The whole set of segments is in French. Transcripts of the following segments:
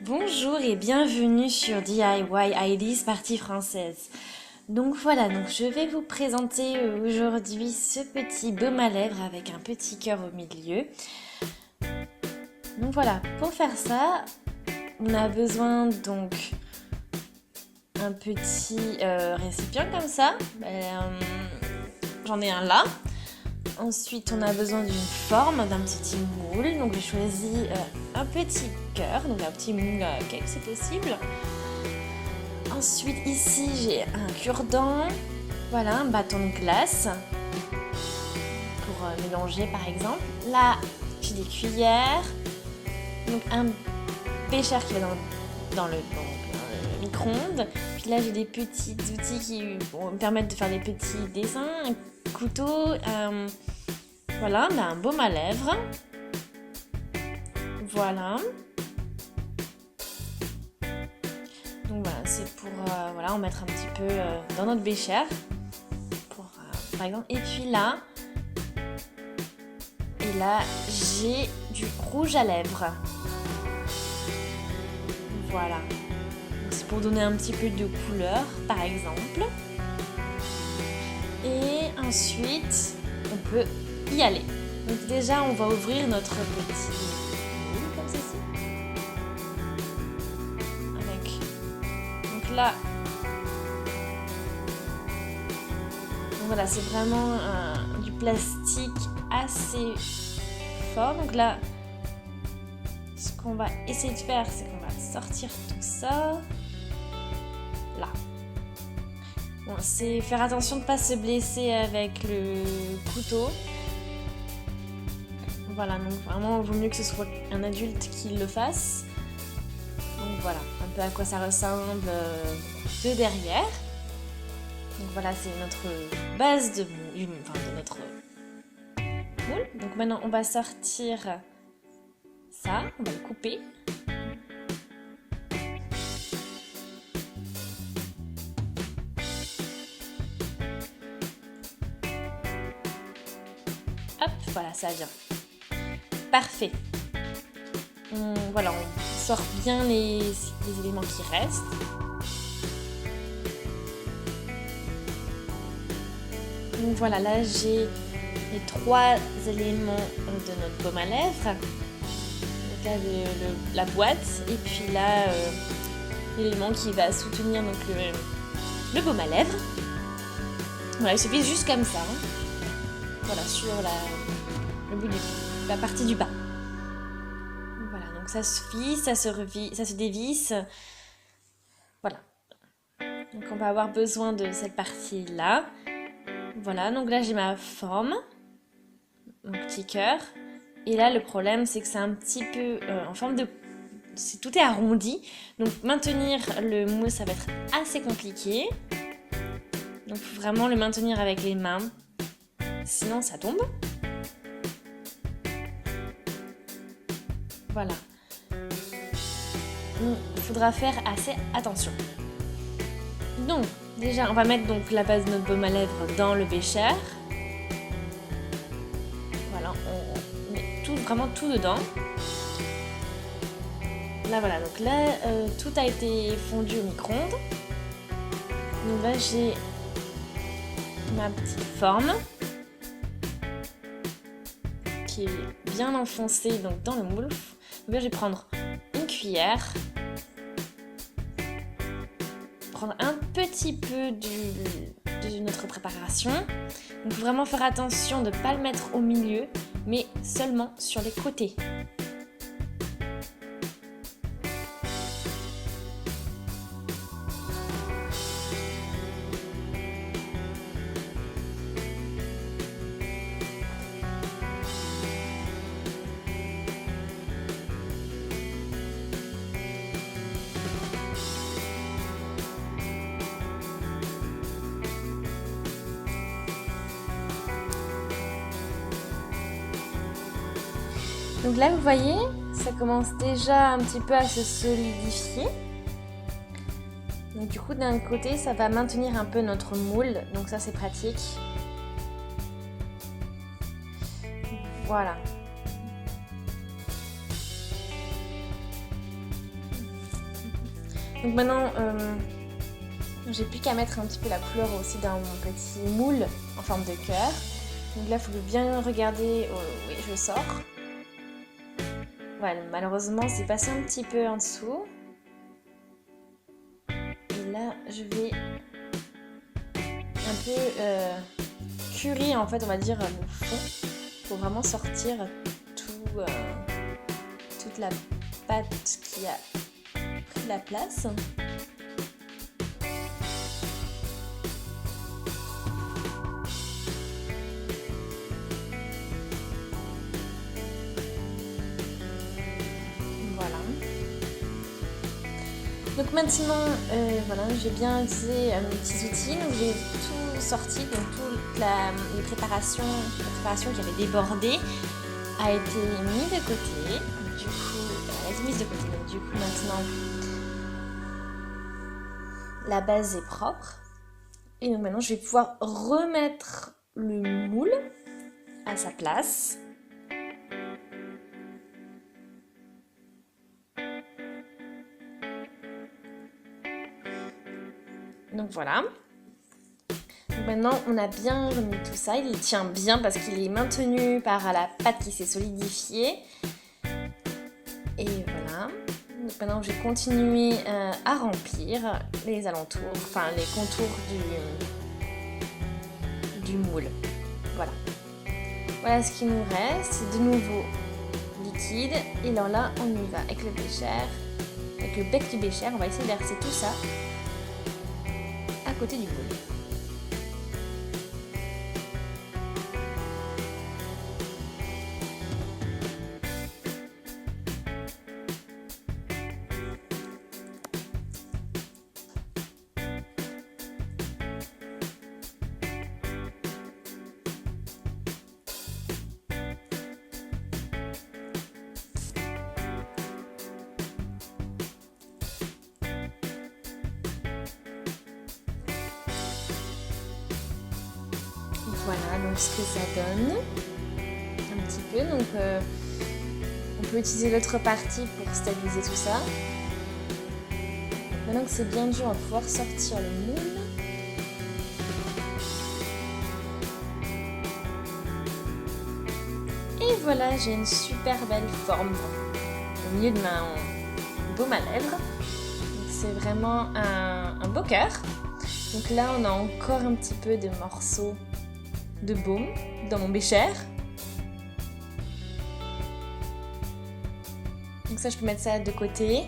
Bonjour et bienvenue sur DIY Heidi's partie française. Donc voilà, je vais vous présenter aujourd'hui ce petit baume à lèvres avec un petit cœur au milieu. Donc voilà, pour faire ça, on a besoin donc un petit récipient comme ça. J'en ai un là. Ensuite, on a besoin d'une forme, d'un petit moule. Donc, j'ai choisi un petit cœur, donc un petit moule cake, c'est possible. Ensuite, ici, j'ai un cure-dent. Voilà, un bâton de glace pour mélanger, par exemple. Là, j'ai des cuillères. Donc, un bécher qui va dans le micro-ondes. Puis là, j'ai des petits outils qui vont me permettre de faire des petits dessins. Un couteau, voilà, on a un baume à lèvres. Voilà. Donc voilà, c'est pour en mettre un petit peu dans notre bécher. Par exemple. Et puis là, j'ai du rouge à lèvres. Voilà. Donc, c'est pour donner un petit peu de couleur, par exemple. Et ensuite, on peut y aller. Donc déjà, on va ouvrir notre petit moule comme ceci. Donc là, voilà, c'est vraiment du plastique assez fort. Donc là, ce qu'on va essayer de faire, c'est qu'on va sortir tout ça. Là. Bon, c'est faire attention de ne pas se blesser avec le couteau. Voilà, donc vraiment, il vaut mieux que ce soit un adulte qui le fasse. Donc voilà, un peu à quoi ça ressemble de derrière. Donc voilà, c'est notre base de notre moule. Donc maintenant, on va sortir ça, on va le couper. Hop, voilà, ça vient. Parfait. On sort bien les éléments qui restent. Donc voilà, là j'ai les 3 éléments de notre baume à lèvres. Donc là la boîte et puis là l'élément qui va soutenir donc le baume à lèvres. Voilà, il se fait juste comme ça. Voilà, sur le bout la partie du bas. Voilà, donc ça se fisse, ça se dévisse. Voilà. Donc on va avoir besoin de cette partie-là. Voilà, donc là j'ai ma forme, mon petit cœur. Et là le problème c'est que c'est un petit peu en forme de... Tout est arrondi. Donc maintenir le moule ça va être assez compliqué. Donc faut vraiment le maintenir avec les mains. Sinon ça tombe. Voilà. Il faudra faire assez attention. Donc, déjà, on va mettre donc la base de notre baume à lèvres dans le bécher. Voilà, on met vraiment tout dedans. Là, voilà, donc là, tout a été fondu au micro-ondes. Donc là, j'ai ma petite forme qui est bien enfoncée donc, dans le moule. Donc là, je vais prendre une cuillère, prendre un petit peu de notre préparation. Donc vraiment faire attention de ne pas le mettre au milieu, mais seulement sur les côtés. Donc là, vous voyez, ça commence déjà un petit peu à se solidifier. Donc du coup, d'un côté, ça va maintenir un peu notre moule. Donc ça, c'est pratique. Voilà. Donc maintenant, j'ai plus qu'à mettre un petit peu la couleur aussi dans mon petit moule en forme de cœur. Donc là, il faut bien regarder. Oui, je sors. Voilà, malheureusement, c'est passé un petit peu en dessous. Et là, je vais un peu curer, en fait, on va dire, le fond. Pour vraiment sortir toute la pâte qui a pris la place. Voilà. Donc maintenant, voilà, j'ai bien utilisé mes petits outils. Donc j'ai tout sorti, donc toute les préparations qui avaient débordé a été mise de côté. Du coup, elle a été mise de côté. Donc du coup maintenant, la base est propre. Et donc maintenant, je vais pouvoir remettre le moule à sa place. Donc voilà. Donc maintenant, on a bien remis tout ça. Il tient bien parce qu'il est maintenu par la pâte qui s'est solidifiée. Et voilà. Donc maintenant, je vais continuer à remplir les alentours, enfin les contours du moule. Voilà. Voilà ce qu'il nous reste. C'est de nouveau liquide. Et alors là, on y va avec le bécher. Avec le bec du bécher, on va essayer de verser tout ça à côté du moule. Voilà donc ce que ça donne un petit peu. Donc on peut utiliser l'autre partie pour stabiliser tout ça. Maintenant que c'est bien dur, on va pouvoir sortir le moule. Et voilà, j'ai une super belle forme au milieu de mon baume à lèvres. C'est vraiment un beau cœur. Donc là, on a encore un petit peu de morceaux de baume dans mon bécher. Donc ça, je peux mettre ça de côté.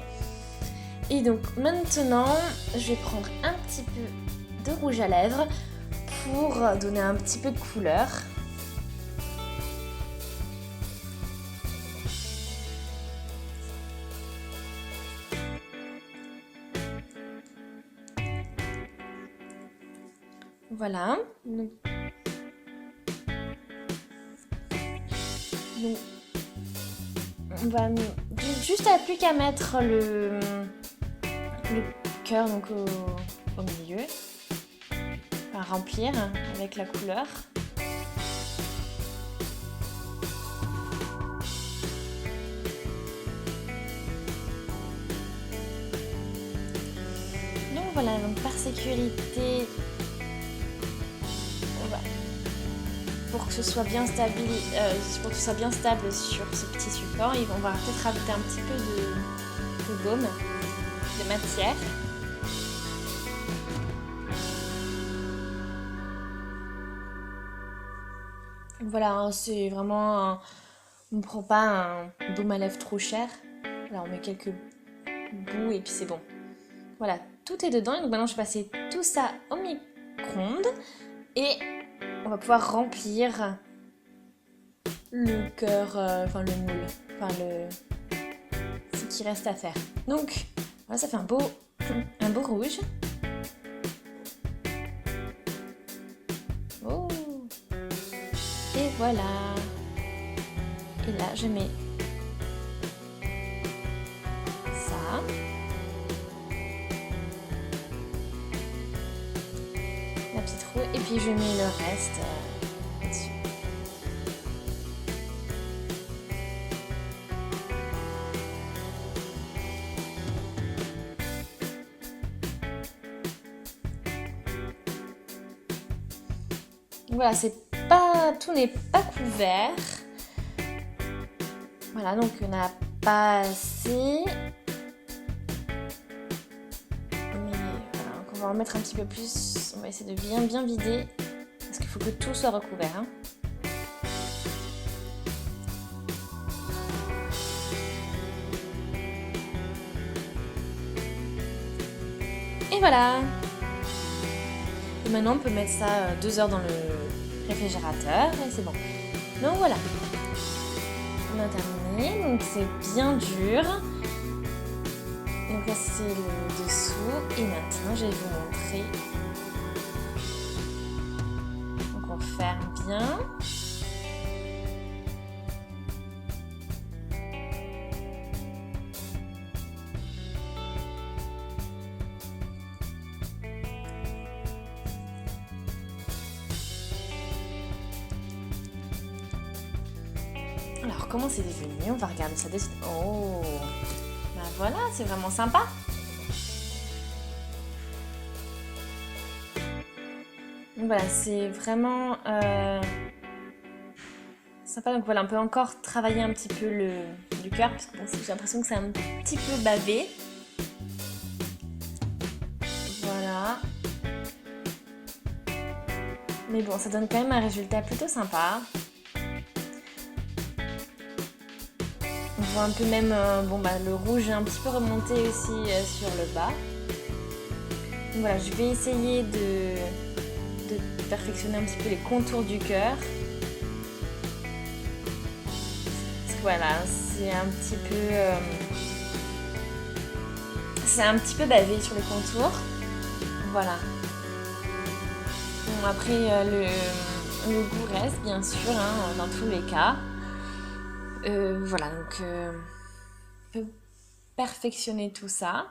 Et donc maintenant, je vais prendre un petit peu de rouge à lèvres pour donner un petit peu de couleur. Voilà. Donc, on va juste plus qu'à mettre le cœur donc au milieu, à remplir avec la couleur. Donc voilà, donc par sécurité, pour que ce soit bien stable, sur ce petit support, et on va peut-être rajouter un petit peu de baume, de matière. Voilà, c'est vraiment on ne prend pas un baume à lèvres trop cher. Là, on met quelques bouts et puis c'est bon. Voilà, tout est dedans. Et donc maintenant, je vais passer tout ça au micro-ondes et on va pouvoir remplir le cœur, le moule, ce qui reste à faire. Donc, voilà, ça fait un beau rouge. Oh! Et voilà. Et là, je mets ça. La petite roue. Et puis, je mets le reste dessus. Voilà, tout n'est pas couvert. Voilà, donc on n'a pas assez. Mais voilà, donc on va en mettre un petit peu plus. On va essayer de bien vider. Parce qu'il faut que tout soit recouvert. Hein. Et voilà. Et maintenant on peut mettre ça 2 heures dans le réfrigérateur et c'est bon. Donc voilà. On a terminé. Donc c'est bien dur. Donc là c'est le dessous. Et maintenant je vais vous montrer. Donc on ferme bien. Alors comment c'est devenu? On va regarder ça de suite. Oh, ben voilà, c'est vraiment sympa. Donc voilà, c'est vraiment sympa. Donc voilà, on peut encore travailler un petit peu du cœur parce que bon, j'ai l'impression que c'est un petit peu bavé. Voilà. Mais bon, ça donne quand même un résultat plutôt sympa. On voit un peu même, le rouge est un petit peu remonté aussi sur le bas. Donc voilà, je vais essayer de perfectionner un petit peu les contours du cœur. Voilà, c'est un petit peu bavé sur les contours. Voilà. Bon, après, le goût reste, bien sûr, hein, dans tous les cas. Voilà, donc on peut perfectionner tout ça.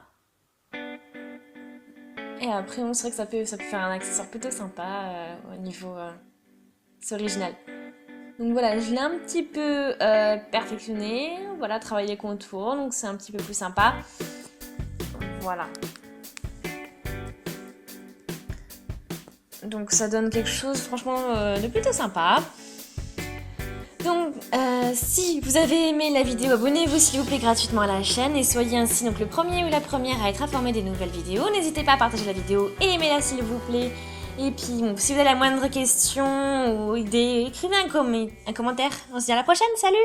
Et après, on sait que ça peut faire un accessoire plutôt sympa au niveau... c'est original. Donc voilà, je l'ai un petit peu perfectionné. Voilà, travaillé les contours, donc c'est un petit peu plus sympa. Voilà. Donc ça donne quelque chose franchement de plutôt sympa. Donc si vous avez aimé la vidéo, abonnez-vous s'il vous plaît gratuitement à la chaîne et soyez ainsi donc le premier ou la première à être informé des nouvelles vidéos. N'hésitez pas à partager la vidéo et aimez-la s'il vous plaît. Et puis bon, si vous avez la moindre question ou idée, écrivez un commentaire. On se dit à la prochaine, salut!